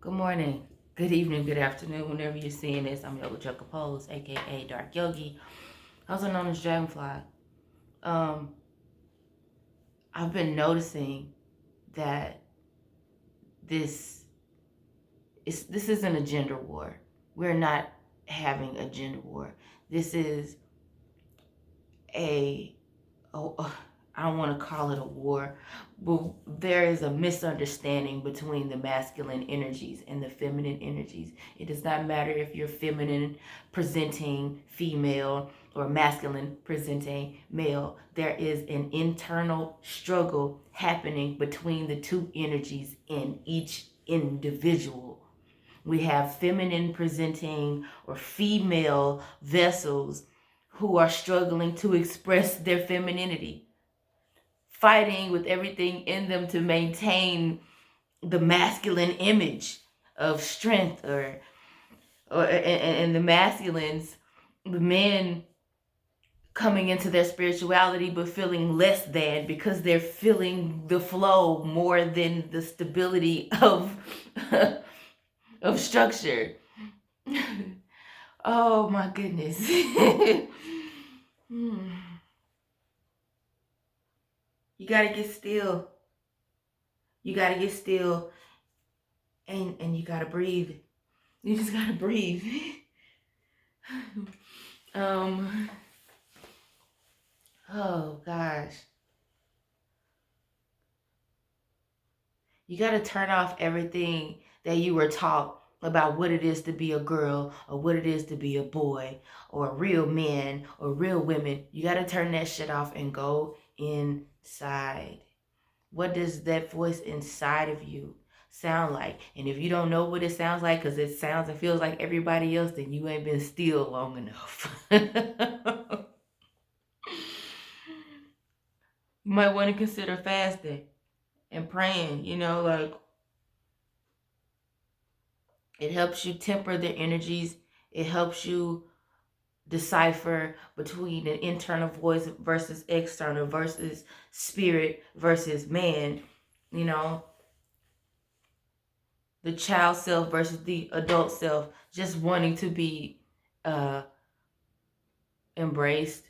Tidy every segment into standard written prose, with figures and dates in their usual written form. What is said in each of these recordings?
Good morning, good evening, good afternoon, whenever you're seeing this. I'm Yoga Chuck Pose, aka Dark Yogi, also known as Dragonfly. I've been noticing that this isn't a gender war. We're not having a gender war. This is I don't want to call it a war, but there is a misunderstanding between the masculine energies and the feminine energies. It does not matter if you're feminine presenting female or masculine presenting male. There is an internal struggle happening between the two energies in each individual. We have feminine presenting or female vessels who are struggling to express their femininity, fighting with everything in them to maintain the masculine image of strength, and the masculines, the men, coming into their spirituality but feeling less than because they're feeling the flow more than the stability of of structure. Oh my goodness. You gotta get still. You gotta get still, and you gotta breathe. You just gotta breathe. Oh gosh. You gotta turn off everything that you were taught about what it is to be a girl or what it is to be a boy or real men or real women. You gotta turn that shit off and go inside. What does that voice inside of you sound like? And if you don't know what it sounds like because it sounds and feels like everybody else, then you ain't been still long enough. You might want to consider fasting and praying, like it helps you temper the energies. It helps you decipher between an internal voice versus external versus spirit versus man, the child self versus the adult self, just wanting to be embraced.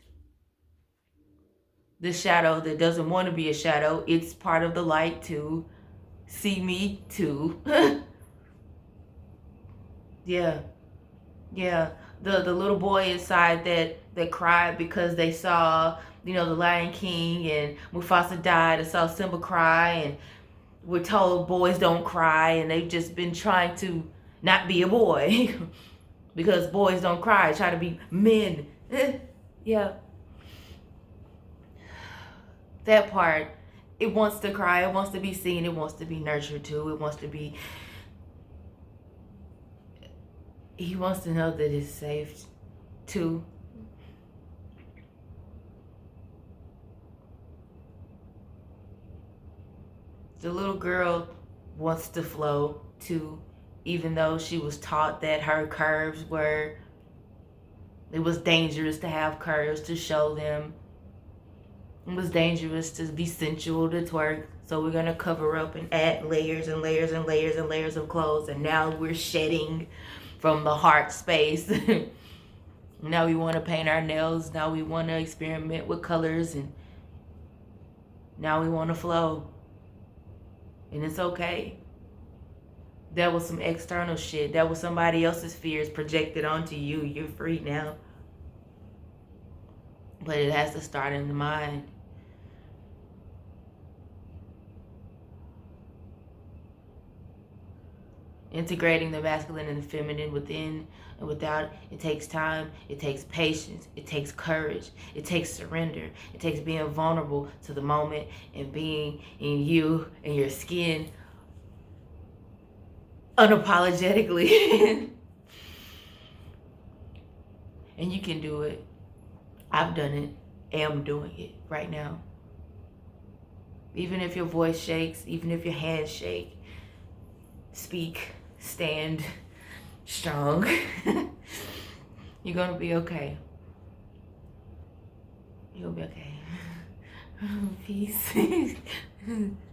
The shadow that doesn't want to be a shadow, it's part of the light too. See me too. Yeah. The little boy inside that cried because they saw, the Lion King and Mufasa died and saw Simba cry, and we're told boys don't cry, and they've just been trying to not be a boy because boys don't cry, try to be men. Yeah. That part, it wants to cry, it wants to be seen, it wants to be nurtured too, it wants to be, he wants to know that it's safe too. The little girl wants to flow too, even though she was taught that her curves it was dangerous to have curves, to show them. It was dangerous to be sensual, to twerk. So we're going to cover up and add layers and layers and layers and layers of clothes. And now we're shedding from the heart space. Now we want to paint our nails. Now we want to experiment with colors. And now we want to flow. And it's okay. That was some external shit. That was somebody else's fears projected onto you. You're free now. But it has to start in the mind. Integrating the masculine and the feminine within and without, it takes time, it takes patience, it takes courage, it takes surrender, it takes being vulnerable to the moment and being in you and your skin unapologetically. And you can do it. I've done it, am doing it right now. Even if your voice shakes, even if your hands shake, speak, stand strong. You're gonna be okay. You'll be okay. Peace.